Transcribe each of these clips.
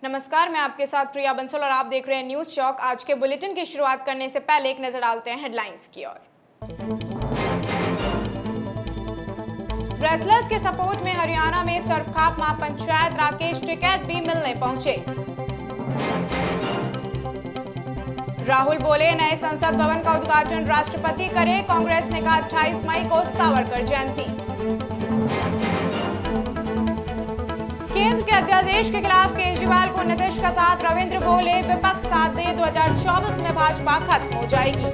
नमस्कार, मैं आपके साथ प्रिया बंसल और आप देख रहे हैं न्यूज चौक। आज के बुलेटिन की शुरुआत करने से पहले एक नजर डालते हैं हेडलाइंस की ओर। रेसलर्स के सपोर्ट में हरियाणा में सर्वखाप महापंचायत राकेश टिकैत भी मिलने पहुंचे। राहुल बोले, नए संसद भवन का उद्घाटन राष्ट्रपति करे। कांग्रेस ने कहा 28 मई को सावरकर जयंती। केंद्र के अध्यादेश के खिलाफ केजरीवाल को नीतीश का साथ। रविंद्र बोले, विपक्ष साथ दे, 2024 में भाजपा खत्म हो जाएगी।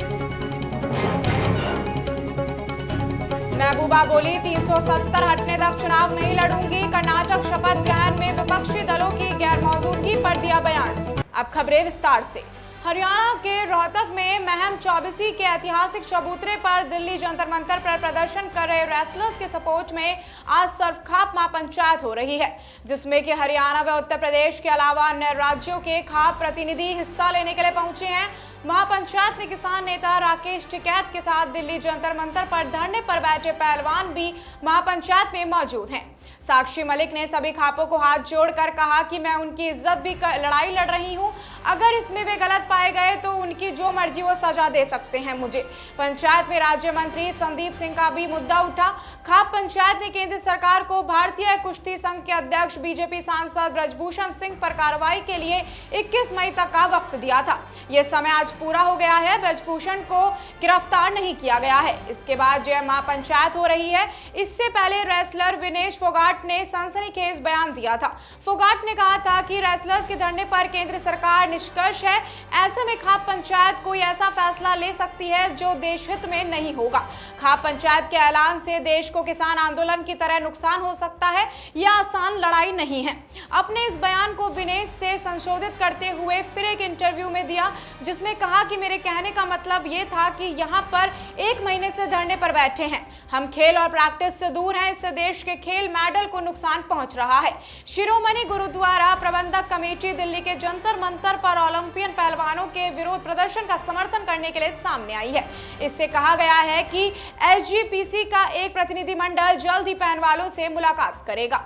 महबूबा बोली, 370 हटने तक चुनाव नहीं लड़ूंगी। कर्नाटक शपथ ग्रहण में विपक्षी दलों की गैर मौजूदगी पर दिया बयान। अब खबरें विस्तार से। हरियाणा के रोहतक में महम 24 के ऐतिहासिक चबूतरे पर दिल्ली जंतर मंतर पर प्रदर्शन कर रहे रेसलर्स के सपोर्ट में आज सर्वखाप महापंचायत हो रही है, जिसमें कि हरियाणा व उत्तर प्रदेश के अलावा अन्य राज्यों के खाप प्रतिनिधि हिस्सा लेने के लिए पहुंचे हैं। महापंचायत में किसान नेता राकेश टिकैत के साथ दिल्ली जंतर मंतर पर धरने पर बैठे पहलवान भी महापंचायत में मौजूद हैं। साक्षी मलिक ने सभी खापों को हाथ जोड़कर कहा कि मैं उनकी इज्जत भी लड़ाई लड़ रही हूं। अगर इसमें वे गलत पाए गए तो उनकी जो मर्जी वो सजा दे सकते हैं मुझे। पंचायत में राज्य मंत्री संदीप सिंह का भी मुद्दा उठा। खाप पंचायत ने केंद्र सरकार को भारतीय कुश्ती संघ के अध्यक्ष बीजेपी सांसद ब्रजभूषण सिंह पर कार्रवाई के लिए 21 मई तक का वक्त दिया था। यह समय आज पूरा हो गया है। ब्रजभूषण को गिरफ्तार नहीं किया गया है। इसके बाद जो महापंचायत हो रही है, इससे पहले रेसलर विनेश फोगाट ने सनसनीखेज बयान दिया था। फोगाट ने कहा था कि रेसलर्स के धरने पर केंद्र सरकार निष्कर्ष है। ऐसे में खाप पंचायत कोई ऐसा फैसला ले सकती है जो देश हित में नहीं होगा। खाप पंचायत के ऐलान से देश को किसान आंदोलन की तरह नुकसान हो सकता है। यह आसान लड़ाई नहीं है। अपने इस बयान को विनेश से संशोधित करते हुए फिर एक इंटरव्यू में दिया, जिसमें कहा कि मेरे कहने का मतलब ये था कि यहाँ पर 1 महीने से धरने पर बैठे हैं। हम खेल और प्रैक्टिस से दूर हैं। इससे देश के खेल मेडल को नुकसान पहुंच रहा है। शिरोमणि गुरुद्वारा प्रबंधक कमेटी दिल्ली के जंतर मंतर पर ओलंपियन पहलवानों के विरोध प्रदर्शन का समर्थन करने के लिए सामने आई है। इससे कहा गया है कि एसजीपीसी का एक प्रतिनिधिमंडल जल्द ही पहलवानों से मुलाकात करेगा।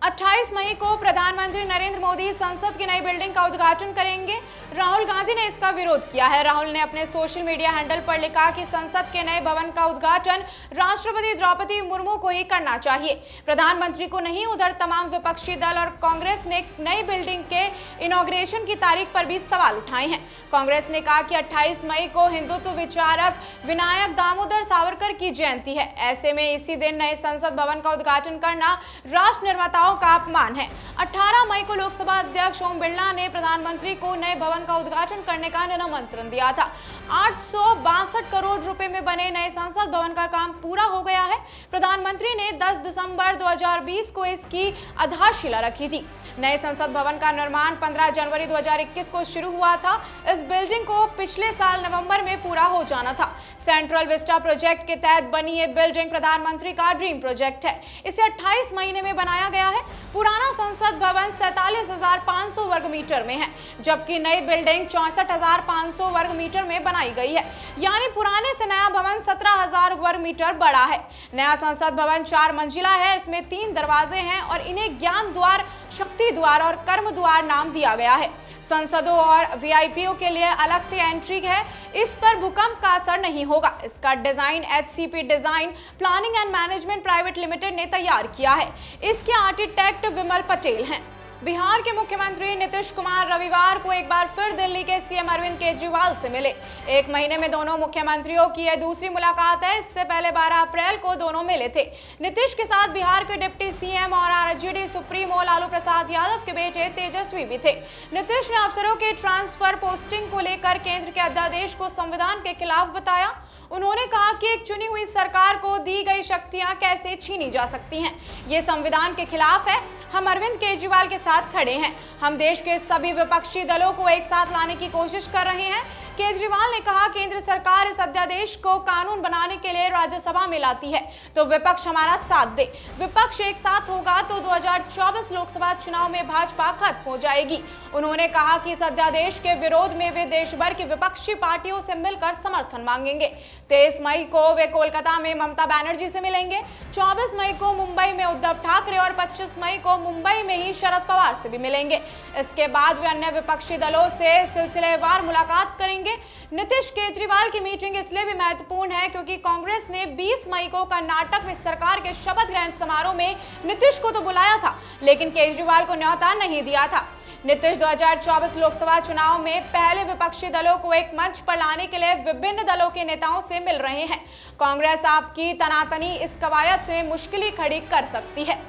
28 मई को प्रधानमंत्री नरेंद्र मोदी संसद की नई बिल्डिंग का उद्घाटन करेंगे। राहुल गांधी ने इसका विरोध किया है। राहुल ने अपने सोशल मीडिया हैंडल पर लिखा कि संसद के नए भवन का उद्घाटन राष्ट्रपति द्रौपदी मुर्मू को ही करना चाहिए, प्रधानमंत्री को नहीं। उधर तमाम विपक्षी दल और कांग्रेस ने नई बिल्डिंग के इनॉग्रेशन की तारीख पर भी सवाल उठाए हैं। कांग्रेस ने कहा कि 28 मई को हिंदुत्व विचारक विनायक दामोदर सावरकर की जयंती है। ऐसे में इसी दिन नए संसद भवन का उद्घाटन करना राष्ट्र निर्माताओं का अपमान है। 18 मई को लोकसभा अध्यक्ष ओम बिरला ने प्रधानमंत्री को नए भवन का उद्घाटन करने का निमंत्रण दिया था। 862 करोड़ रुपए में बने नए संसद भवन का काम पूरा हो गया है। प्रधानमंत्री ने 10 दिसंबर 2020 को इसकी आधारशिला रखी थी। नए संसद भवन का निर्माण 15 जनवरी 2021 को शुरू हुआ था। इस बिल्डिंग को पिछले साल नवंबर में पूरा हो जाना था। सेंट्रल विस्टा प्रोजेक्ट के तहत बनी ये बिल्डिंग प्रधानमंत्री का ड्रीम प्रोजेक्ट है। इसे 28 महीने में बनाया गया है। पुराना संसद भवन 47,500 वर्ग मीटर में है, जबकि नई बिल्डिंग 64,500 वर्ग मीटर में बनाई गई है। यानी पुराने से नया भवन 17,000 वर्ग मीटर बड़ा है। नया संसद भवन 4 मंजिला है। इसमें 3 दरवाजे हैं और इन्हें ज्ञान द्वार, शक्ति द्वार और कर्म द्वार नाम दिया गया है। संसदों और वीआईपीओ के लिए अलग से एंट्री है। इस पर भूकंप का असर नहीं होगा। इसका design HCP design planning and management private limited ने तैयार किया है। इसके आर्किटेक्ट विमल पटेल हैं। बिहार के मुख्यमंत्री नीतीश कुमार रविवार को एक बार फिर दिल्ली के सीएम अरविंद केजरीवाल से मिले। 1 महीने में दोनों मुख्यमंत्रियों की यह दूसरी मुलाकात है। इससे पहले 12 अप्रैल को दोनों मिले थे। नीतीश के साथ बिहार के डिप्टी सीएम और आरजेडी सुप्रीमो लालू प्रसाद यादव के बेटे तेजस्वी भी थे। नीतीश ने अफसरों के ट्रांसफर पोस्टिंग को लेकर केंद्र के अध्यादेश को संविधान के खिलाफ बताया। उन्होंने कहा कि एक चुनी हुई सरकार को दी गई शक्तियां कैसे छीनी जा सकती हैं, ये संविधान के खिलाफ है। हम अरविंद केजरीवाल के साथ खड़े हैं। हम देश के सभी विपक्षी दलों को एक साथ लाने की कोशिश कर रहे हैं। केजरीवाल ने कहा, केंद्र सरकार इस अध्यादेश को कानून बनाने के लिए राज्यसभा में लाती है तो विपक्ष हमारा साथ दे। विपक्ष एक साथ होगा तो 2024 लोकसभा चुनाव में भाजपा खत्म हो जाएगी। उन्होंने कहा कि इस अध्यादेश के विरोध में वे देश भर की विपक्षी पार्टियों से मिलकर समर्थन मांगेंगे। 23 मई को वे कोलकाता में ममता बनर्जी से मिलेंगे। 24 मई को मुंबई में उद्धव ठाकरे और 25 मई को मुंबई में ही शरद पवार से भी मिलेंगे। इसके बाद वे अन्य विपक्षी दलों से सिलसिलेवार मुलाकात करेंगे। नीतीश केजरीवाल की मीटिंग इसलिए भी महत्वपूर्ण है क्योंकि कांग्रेस ने 20 मई को कर्नाटक में सरकार के शपथ ग्रहण समारोह में नीतीश को तो बुलाया था, लेकिन केजरीवाल को न्योता नहीं दिया था। नीतीश 2024 लोकसभा चुनाव में पहले विपक्षी दलों को एक मंच पर लाने के लिए विभिन्न दलों के नेताओं से मिल रहे हैं। कांग्रेस आपकी तनातनी इस कवायद से मुश्किल खड़ी कर सकती है।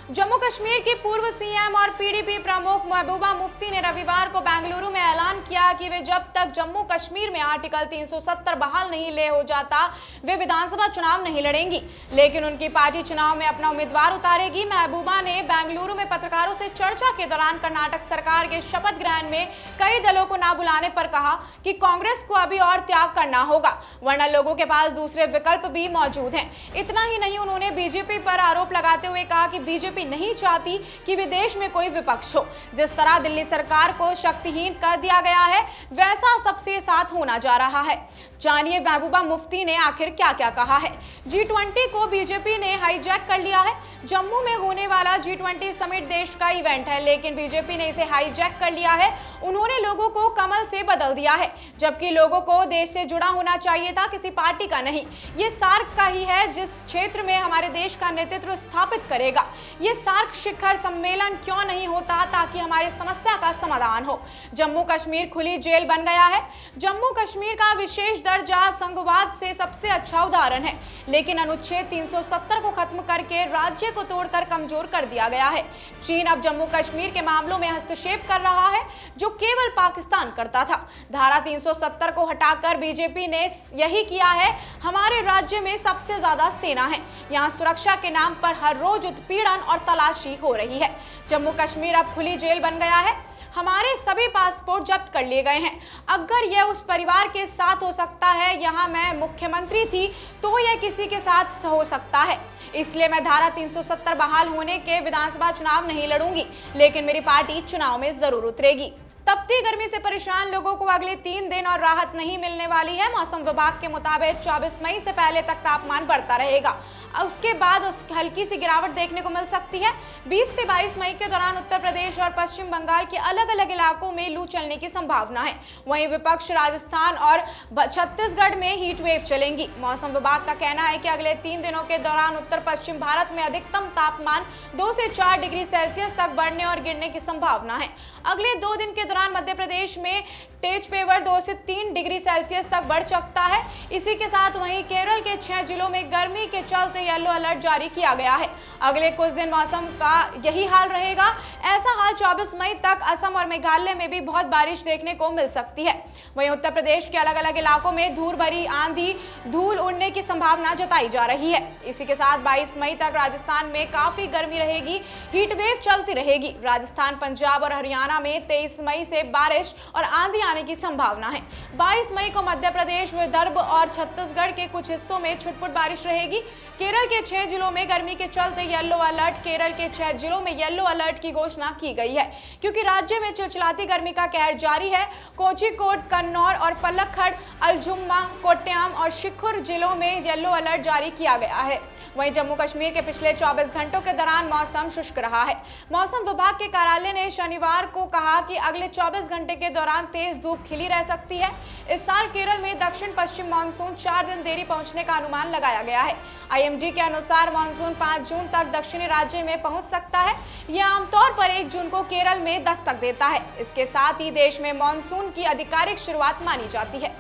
जम्मू कश्मीर की पूर्व सीएम और पीडीपी प्रमुख महबूबा मुफ्ती ने रविवार को बेंगलुरु में ऐलान किया कि वे जब तक जम्मू कश्मीर में आर्टिकल 370 बहाल नहीं हो जाता वे विधानसभा चुनाव नहीं लड़ेंगी, लेकिन उनकी पार्टी चुनाव में अपना उम्मीदवार उतारेगी। महबूबा ने बेंगलुरु में पत्रकारों से चर्चा के दौरान कर्नाटक सरकार के शपथ ग्रहण में कई दलों को न बुलाने पर कहा कि कांग्रेस को अभी और त्याग करना होगा, वरना लोगों के पास दूसरे विकल्प भी मौजूद हैं। इतना ही नहीं, उन्होंने बीजेपी पर आरोप लगाते हुए कहा कि बीजेपी नहीं चाहती कि विदेश में कोई विपक्ष हो। जिस तरह दिल्ली सरकार को शक्तिहीन कर दिया गया है, वैसा सबसे साथ होना जा रहा है। जानिए महबूबा मुफ्ती ने आखिर क्या क्या कहा है। G20 को बीजेपी ने हाईजैक कर लिया है। जम्मू में होने वाला G20 समिट देश का इवेंट है, लेकिन बीजेपी ने इसे हाईजैक कर लिया है। उन्होंने लोगों को कमल से बदल दिया है, जबकि लोगों को देश से जुड़ा होना चाहिए था, किसी पार्टी का नहीं। ये सार्क का ही है जिस क्षेत्र में हमारे देश का नेतृत्व स्थापित करेगा। ये सार्क शिखर सम्मेलन क्यों नहीं होता ताकि हमारी समस्या का समाधान हो। जम्मू कश्मीर खुली जेल बन गया है। जम्मू कश्मीर का विशेष दर्जा संघवाद से सबसे अच्छा उदाहरण है, लेकिन अनुच्छेद 370 को खत्म करके राज्य को तोड़कर कमजोर कर दिया गया है। चीन अब जम्मू कश्मीर के मामलों में हस्तक्षेप कर रहा है, जो केवल पाकिस्तान करता था। धारा 370 को हटाकर बीजेपी ने यही किया है। हमारे राज्य में सबसे ज्यादा सेना है, यहाँ सुरक्षा के नाम पर हर रोज उत्पीड़न और तलाशी हो रही है। जम्मू कश्मीर अब खुली जेल बन गया है। हमारे सभी पासपोर्ट जब्त कर लिए गए हैं। अगर यह उस परिवार के साथ हो सकता है, यहाँ मैं मुख्यमंत्री थी, तो यह किसी के साथ हो सकता है। इसलिए मैं धारा 370 बहाल होने के विधानसभा चुनाव नहीं लड़ूंगी, लेकिन मेरी पार्टी चुनाव में जरूर उतरेगी। तपती गर्मी से परेशान लोगों को अगले 3 दिन और राहत नहीं मिलने वाली है। मौसम विभाग के मुताबिक 24 मई से पहले तक तापमान बढ़ता रहेगा, उसके बाद हल्की सी गिरावट देखने को मिल सकती है। 20 से 22 मई के दौरान उत्तर प्रदेश और पश्चिम बंगाल के अलग अलग इलाकों में लू चलने की संभावना है। वहीं विपक्ष राजस्थान और छत्तीसगढ़ में हीट वेव चलेंगी। मौसम विभाग का कहना है कि अगले 3 दिनों के दौरान उत्तर पश्चिम भारत में अधिकतम तापमान 2 से 4 डिग्री सेल्सियस तक बढ़ने और गिरने की संभावना है। अगले 2 दिन के दौरान मध्य प्रदेश में तेज पेवर 2 से 3 डिग्री सेल्सियस तक बढ़ सकता है। इसी के साथ वहीं केरल के 6 जिलों में गर्मी के चलते येलो अलर्ट जारी किया गया है। अगले कुछ दिन मौसम का यही हाल रहेगा। ऐसा हाल 24 मई तक असम और मेघालय में भी बहुत बारिश देखने को मिल सकती है। वहीं उत्तर प्रदेश के अलग अलग इलाकों में धूल भरी आंधी, धूल उड़ने की संभावना जताई जा रही है। इसी के साथ 22 मई तक राजस्थान में काफी गर्मी रहेगी, हीट वेव चलती रहेगी। राजस्थान, पंजाब और हरियाणा में 23 मई से बारिश और आंधी आने की संभावना है। 22 मई को मध्य प्रदेश, विदर्भ और छत्तीसगढ़ के कुछ हिस्सों में छुटपुट बारिश रहेगी। केरल के 6 जिलों में गर्मी के चलते येलो अलर्ट, केरल के 6 जिलों में येलो अलर्ट की घोषणा की गई है, क्योंकि राज्य में चिलचिलाती गर्मी का कहर जारी है। कोझिकोड, कन्नौर और पलक्कड़, अल्जुम्मा, कोट्टयम और शिखुर जिलों में येलो अलर्ट जारी किया गया है। वहीं जम्मू कश्मीर के पिछले 24 घंटों के दौरान मौसम शुष्क रहा है। मौसम विभाग के कार्यालय ने शनिवार को कहा कि अगले 24 घंटे के दौरान तेज धूप खिली रह सकती है। इस साल केरल में दक्षिण पश्चिम मानसून 4 दिन देरी पहुंचने का अनुमान लगाया गया है। IMD के अनुसार मानसून 5 जून तक दक्षिणी राज्य में पहुंच सकता है। यह आमतौर पर 1 जून को केरल में दस्तक देता है। इसके साथ ही देश में मानसून की आधिकारिक शुरुआत मानी जाती है।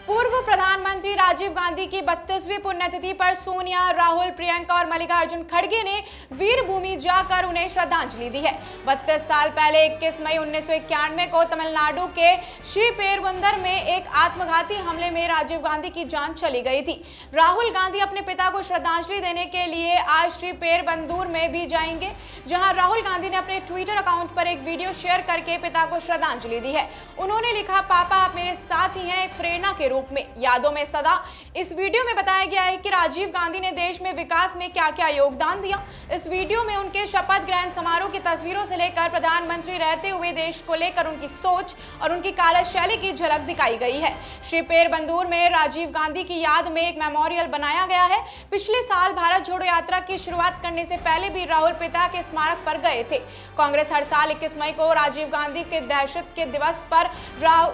पूर्व प्रधानमंत्री राजीव गांधी की 32वीं पुण्यतिथि पर सोनिया, राहुल, प्रियंका और मल्लिकार्जुन खड़गे ने वीर भूमि जाकर उन्हें श्रद्धांजलि दी है। 32 साल पहले 21 मई 1991 को तमिलनाडु के श्रीपेरुंबंदर में एक आत्मघाती हमले में राजीव गांधी की जान चली गई थी। राहुल गांधी अपने पिता को श्रद्धांजलि देने के लिए आज श्रीपेरुंबंदूर में भी जाएंगे, जहां राहुल गांधी ने अपने ट्विटर अकाउंट पर एक वीडियो शेयर करके पिता को श्रद्धांजलि दी है। उन्होंने लिखा, पापा आप मेरे साथ ही हैं, एक प्रेरणा के रूप रूप में यादों में सदा। इस वीडियो में बताया गया है कि राजीव गांधी ने देश में विकास में क्या क्या योगदान दिया। इस वीडियो में उनके शपथ ग्रहण समारोह की तस्वीरों से लेकर प्रधानमंत्री रहते हुए देश को लेकर उनकी सोच और उनकी कार्यशैली की झलक दिखाई गई है। श्री पेरबंदूर में राजीव गांधी की याद में एक मेमोरियल बनाया गया है। पिछले साल भारत जोड़ो यात्रा की शुरुआत करने से पहले भी राहुल पिता के स्मारक पर गए थे। कांग्रेस हर साल 21 मई को राजीव गांधी के दहशत के दिवस पर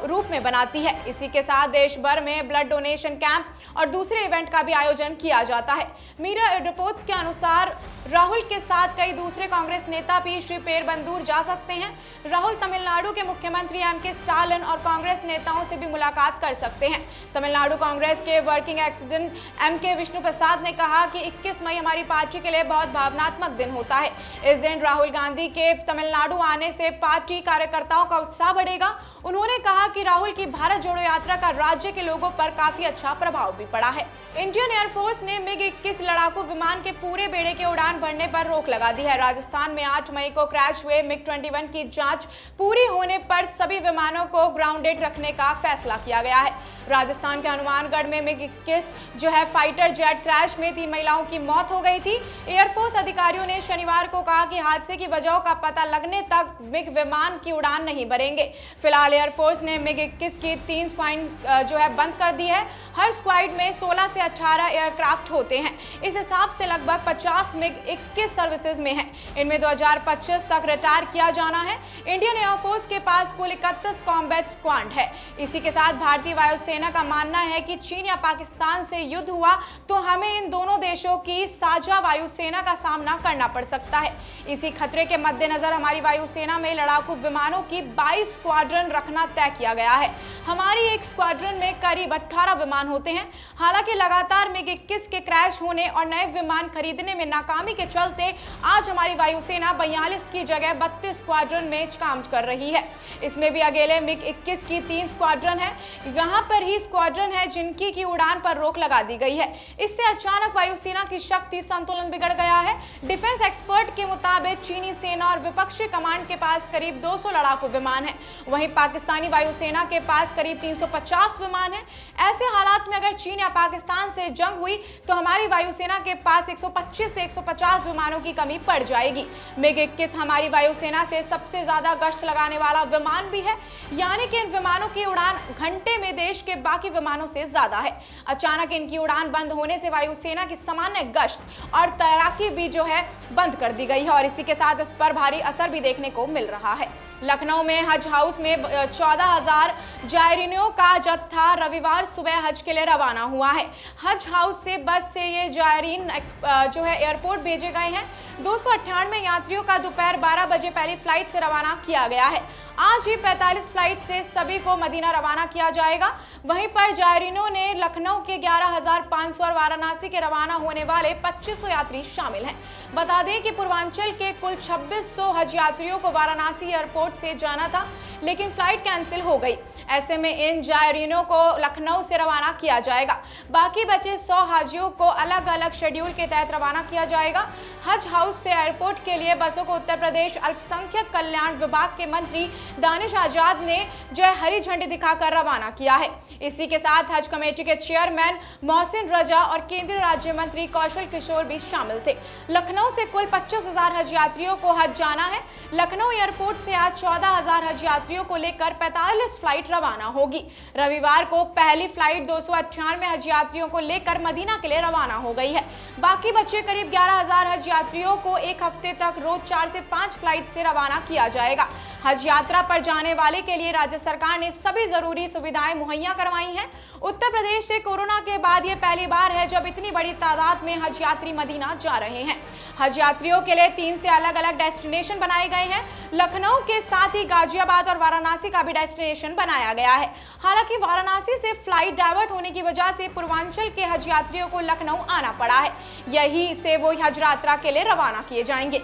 रूप में बनाती है। इसी के साथ देश भर में ब्लड डोनेशन कैंप और दूसरे इवेंट का भी आयोजन किया जाता है। मीडिया रिपोर्ट्स के अनुसार राहुल के साथ कई दूसरे कांग्रेस नेता भी श्री पेरबंदूर जा सकते हैं। राहुल तमिलनाडु के मुख्यमंत्री एम.के. स्टालिन और कांग्रेस नेताओं से भी मुलाकात कर सकते हैं। तमिलनाडु कांग्रेस के वर्किंग एक्सिडेंट एम.के. विष्णु प्रसाद ने कहा कि 21 मई हमारी पार्टी के लिए बहुत भावनात्मक दिन होता है। इस दिन राहुल गांधी के तमिलनाडु आने से पार्टी कार्यकर्ताओं का उत्साह बढ़ेगा। उन्होंने कहा कि राहुल की भारत जोड़ो यात्रा का राज्य के लोगों पर काफी अच्छा प्रभाव भी पड़ा है। इंडियन एयरफोर्स ने MiG-21 लड़ाकू विमान के पूरे बेड़े के उड़ान भरने पर रोक लगा दी है। राजस्थान में 8 मई को क्रैश हुए MiG-21 की जांच पूरी होने पर सभी विमानों को ग्राउंडेड रखने का फैसला किया गया है। राजस्थान के हनुमानगढ़ में MiG-21 जो है फाइटर जेट क्रैश में 3 महिलाओं की मौत हो गई थी। एयरफोर्स अधिकारियों ने शनिवार को कहा कि हादसे की वजहों का पता लगने तक MiG विमान की उड़ान नहीं भरेंगे। फिलहाल एयरफोर्स ने MiG-21 की 3 स्क्वाड जो है बंद कर दी है। हर स्क्वाड में 16 से 18 एयरक्राफ्ट होते हैं। इस हिसाब से लगभग 50 MiG-21 सर्विसेज में हैं। इनमें 2025 तक रिटायर किया जाना है। इंडियन एयरफोर्स के पास कुल 31 कॉम्बैट स्क्वाड है। इसी के साथ भारतीय वायुसेना का मानना है कि चीन या पाकिस्तान से युद्ध हुआ तो हमें इन दोनों देशों की साझा वायुसेना का सामना करना पड़ सकता है। इसी खतरे के मद्देनजर हमारी वायुसेना में लड़ाकू विमानों की 22 स्क्वाड्रन रखना तय किया गया है। हमारी एक स्क्वाड्रन में करीब 18 विमान होते हैं। हालांकि लगातार MiG-21 के क्रैश होने और नए विमान खरीदने में नाकामी के चलते आज हमारी वायुसेना 42 की जगह 32 स्क्वाड्रन में काम कर रही है। इसमें भी अकेले MiG-21 की 3 स्क्वाड्रन है। यहाँ पर ही स्क्वाड्रन है जिनकी की उड़ान पर रोक लगा दी गई है। इससे अचानक वायुसेना की शक्ति संतुलन बिगड़ गया है। डिफेंस एक्सपर्ट के मुताबिक चीनी सेना और विपक्षी कमांड के पास करीब 200 लड़ाकू विमान है। वहीं पाकिस्तानी वायुसेना के पास करीब 350 विमान है। ऐसे हालात में अगर चीन या पाकिस्तान से जंग हुई तो हमारी वायुसेना के पास 125 से 150 विमानों की कमी पड़ जाएगी। MiG-21 हमारी वायुसेना से सबसे ज्यादा गश्त लगाने वाला विमान भी है, यानी कि इन विमानों की उड़ान घंटे में देश के बाकी विमानों से ज्यादा है। अचानक इनकी उड़ान बंद होने से वायुसेना की सामान्य गश्त और तैराकी भी जो है बंद कर दी गई है और इसी के साथ इस पर भारी असर भी देखने को मिल रहा है। लखनऊ में हज हाउस में 14,000 जायरीनों का जत्था रविवार सुबह हज के लिए रवाना हुआ है। हज हाउस से बस से ये जायरीन जो है एयरपोर्ट भेजे गए हैं। 298 यात्रियों का दोपहर 12 बजे पहली फ्लाइट से रवाना किया गया है। आज ही 45 फ्लाइट से सभी को मदीना रवाना किया जाएगा। वहीं पर जायरीनों ने लखनऊ के 11,500 और वाराणसी के रवाना होने वाले 2500 यात्री शामिल हैं। बता दें कि पूर्वांचल के कुल 2600 हज यात्रियों को वाराणसी एयरपोर्ट से जाना था, लेकिन फ्लाइट कैंसिल हो गई। ऐसे में इन जायरीनों को लखनऊ से रवाना किया जाएगा। बाकी बचे 100 हाजियों को अलग अलग शेड्यूल के तहत रवाना किया जाएगा। हज हाउस से एयरपोर्ट के लिए बसों को उत्तर प्रदेश अल्पसंख्यक कल्याण विभाग के मंत्री दानिश आजाद ने जो हरी झंडी दिखाकर रवाना किया है। इसी के साथ हज कमेटी के चेयरमैन मोहसिन रजा और केंद्रीय राज्य मंत्री कौशल किशोर भी शामिल थे। लखनऊ से कुल 25,000 हज यात्रियों को हज जाना है। लखनऊ एयरपोर्ट से आज 14,000 हज यात्रियों को लेकर 45 फ्लाइट रवाना होगी। रविवार को पहली फ्लाइट 298 हज यात्रियों को लेकर मदीना के लिए रवाना हो गई है। बाकी बचे करीब 11,000 हज यात्रियों को एक हफ्ते तक रोज 4 से 5 फ्लाइट से रवाना किया जाएगा। हज यात्रा पर जाने वाले के लिए राज्य सरकार ने सभी जरूरी सुविधाएं मुहैया करवाई हैं। उत्तर प्रदेश से कोरोना के बाद ये पहली बार है जब इतनी बड़ी तादाद में हज यात्री मदीना जा रहे हैं। हज यात्रियों के लिए 3 से अलग अलग डेस्टिनेशन बनाए गए हैं। लखनऊ के साथ ही गाजियाबाद और वाराणसी का भी डेस्टिनेशन बनाया गया है। हालांकि वाराणसी से फ्लाइट डाइवर्ट होने की वजह से पूर्वांचल के हज यात्रियों को लखनऊ आना पड़ा है। यही से वो हज यात्रा के लिए रवाना किए जाएंगे।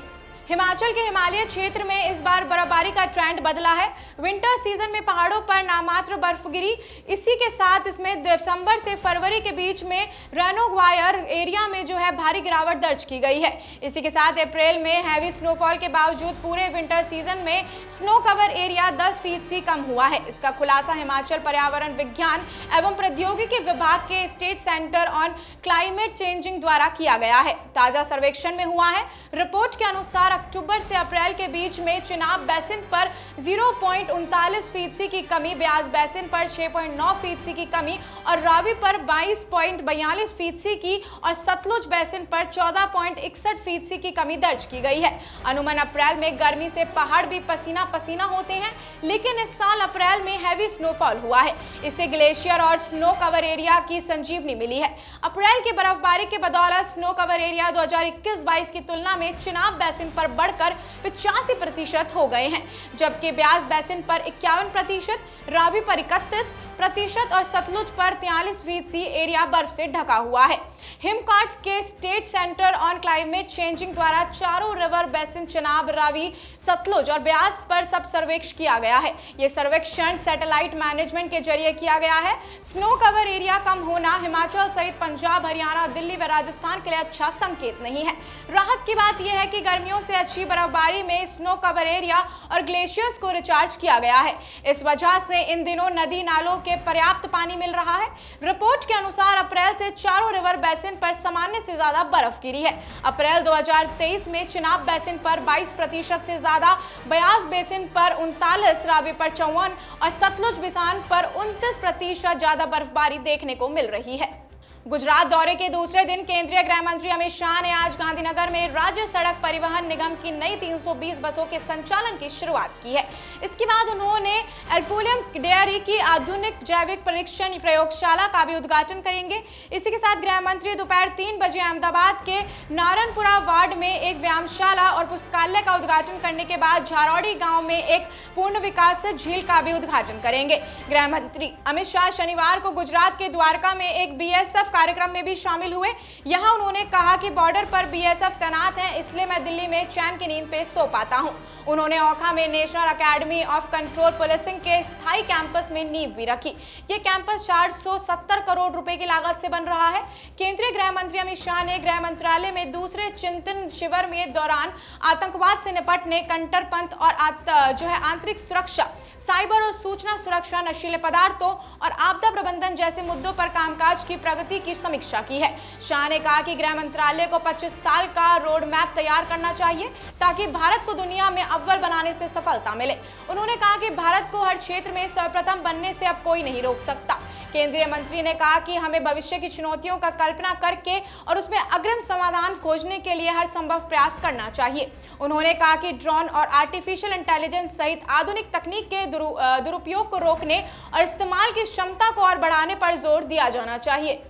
हिमाचल के हिमालय क्षेत्र में इस बार बर्फबारी का ट्रेंड बदला है। विंटर सीजन में पहाड़ों पर नामात्र बर्फ गिरी। इसी के साथ इसमें दिसंबर से फरवरी के बीच में रेनोवायर एरिया में जो है भारी गिरावट दर्ज की गई है। इसी के साथ अप्रैल में हैवी स्नोफॉल के बावजूद पूरे विंटर सीजन में स्नो कवर एरिया 10% कम हुआ है। इसका खुलासा हिमाचल पर्यावरण विज्ञान एवं प्रौद्योगिकी विभाग के state centre on climate changing द्वारा किया गया है। ताजा सर्वेक्षण में हुआ है। रिपोर्ट के अनुसार अक्टूबर से अप्रैल के बीच में चिनाब बेसिन पर 0.39% की कमी, ब्यास बेसिन पर 6.9% की कमी और रावी पर 22.42% की और सतलुज बेसिन पर 14.61% की कमी दर्ज की गई है। अनुमान अप्रैल में गर्मी से पहाड़ भी पसीना पसीना होते हैं, लेकिन इस साल अप्रैल में हैवी स्नोफॉल हुआ है। इससे ग्लेशियर और स्नो कवर एरिया की संजीवनी मिली है। अप्रैल की बर्फबारी के बदौलत स्नो कवर एरिया 2021-22 की तुलना में चिनाब बेसिन पर बढ़कर 85% हो गए हैं, जबकि ब्यास बेसिन पर 51%, रावी पर 31% और सतलुज पर 43% एरिया बर्फ से ढका हुआ है। हिमकाट के state centre on climate changing द्वारा चारों रिवर बेसिन चिनाब, रावी, सतलुज और ब्यास पर सब सर्वेक्षण किया गया है। यह सर्वेक्षण सैटेलाइट मैनेजमेंट के जरिए किया गया है। स्नो कवर एरिया कम होना हिमाचल सहित पंजाब, हरियाणा, दिल्ली व राजस्थान के लिए अच्छा संकेत नहीं है। राहत की बात यह है कि गर्मियों से अच्छी बर्फबारी में स्नो कवर एरिया और ग्लेशियर्स को रिचार्ज किया गया है। इस वजह से इन दिनों नदी नालों के पर्याप्त पानी मिल रहा है। रिपोर्ट के अनुसार अप्रैल से चारों रिवर बेसिन पर सामान्य से ज्यादा बर्फ गिरी है। अप्रैल 2023 में चिनाब बेसिन पर 22% से ज्यादा, ब्यास बेसिन पर 39, रावी पर 54 और सतलुज बेसिन पर 29% ज्यादा बर्फबारी देखने को मिल रही है। गुजरात दौरे के दूसरे दिन केंद्रीय गृह मंत्री अमित शाह ने आज गांधीनगर में राज्य सड़क परिवहन निगम की नई 320 बसों के संचालन की शुरुआत की है। इसके बाद उन्होंने एल्फोलियम डेयरी की आधुनिक जैविक परीक्षण प्रयोगशाला का भी उद्घाटन करेंगे। इसी के साथ गृह मंत्री दोपहर 3 बजे अहमदाबाद के नारायणपुरा वार्ड में एक व्यायामशाला और पुस्तकालय का उद्घाटन करने के बाद झारौड़ी गाँव में एक पूर्ण विकास झील का भी उद्घाटन करेंगे। गृह मंत्री अमित शाह शनिवार को गुजरात के द्वारका में एक BSF कार्यक्रम में भी शामिल हुए। यहां उन्होंने कहा कि बॉर्डर पर BSF तैनात है, इसलिए मैं दिल्ली में चैन की नींद पे सो पाता हूं। उन्होंने ओखा में national academy of control policing के स्थायी कैंपस में नींव भी रखी। ये कैंपस 470 करोड़ रुपए की लागत से बन रहा है। केंद्रीय गृह मंत्री अमित शाह ने गृह मंत्रालय में दूसरे चिंतन शिविर में दौरान आतंकवाद से निपटने, कट्टरपंथ और आंतरिक सुरक्षा, साइबर और सूचना सुरक्षा, नशीले पदार्थों और आपदा प्रबंधन जैसे मुद्दों पर कामकाज की प्रगति की समीक्षा की है। शाह ने कहा कि गृह मंत्रालय को 25 साल का रोड मैप तैयार करना चाहिए ताकि भारत को दुनिया में अव्वल बनाने से सफलता मिले। उन्होंने कहा कि भारत को हर क्षेत्र में सर्वप्रथम बनने से अब कोई नहीं रोक सकता। केंद्रीय मंत्री ने कहा कि हमें भविष्य की चुनौतियों का कल्पना करके और उसमें अग्रिम समाधान खोजने के लिए हर संभव प्रयास करना चाहिए। उन्होंने कहा कि ड्रोन और आर्टिफिशियल इंटेलिजेंस सहित आधुनिक तकनीक के दुरुपयोग को रोकने और इस्तेमाल की क्षमता को और बढ़ाने पर जोर दिया जाना चाहिए।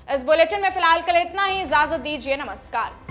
इस बुलेटिन में फिलहाल के लिए इतना ही। इजाजत दीजिए। नमस्कार।